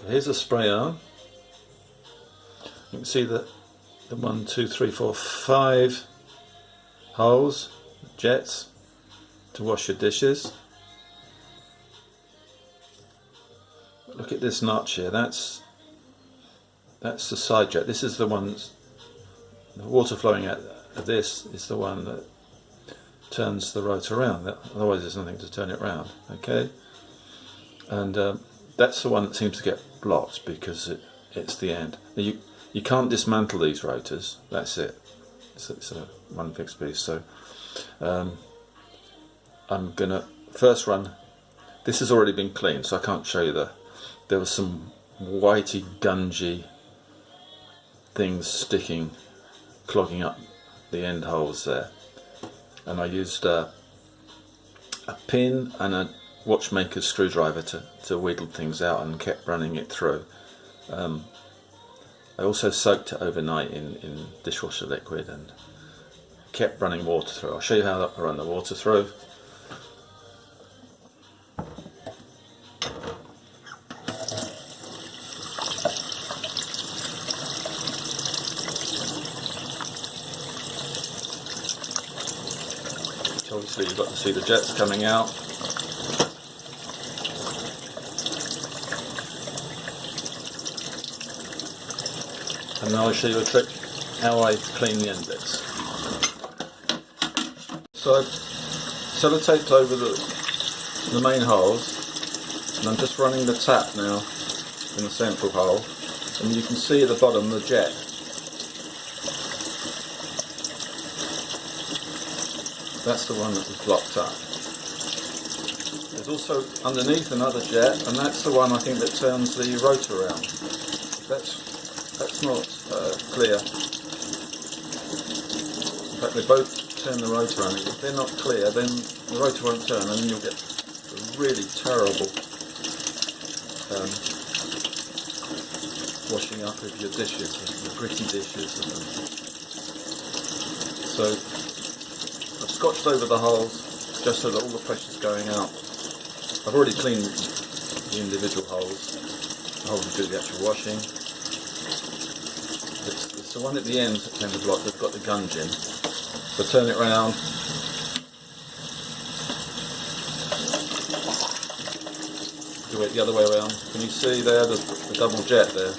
Here's a spray arm. You can see the 1, 2, 3, 4, 5 holes, jets to wash your dishes. Look at this notch here. That's the side jet. This is the one that's, the water flowing out of this is the one that turns the rotor around. Otherwise there's nothing to turn it around. Okay, and that's the one that seems to get blocked because it's the end. You can't dismantle these rotors. That's it. It's a one fixed piece. So I'm gonna first run. This has already been cleaned, so I can't show you there was some whitey gungy things sticking, clogging up the end holes there, and I used a pin and a watchmaker's screwdriver to wheedle things out and kept running it through. I also soaked it overnight in dishwasher liquid and kept running water through. I'll show you how I run the water through. Obviously you've got to see the jets coming out. And now I'll show you a trick how I clean the end bits. So I've sellotaped over the main holes, and I'm just running the tap now in the central hole, and you can see at the bottom the jet. That's the one that was blocked up. There's also underneath another jet, and that's the one I think that turns the rotor around. That's not clear. In fact, they both turn the rotor around. If they're not clear, then the rotor won't turn, and then you'll get a really terrible washing up of your dishes, the gritty dishes. So I've scotched over the holes just so that all the pressure's going out. I've already cleaned the individual holes, the holes that do the actual washing. It's the one at the end that the block that's got the gunge in. So turn it round. Do it the other way around. Can you see there the double jet there?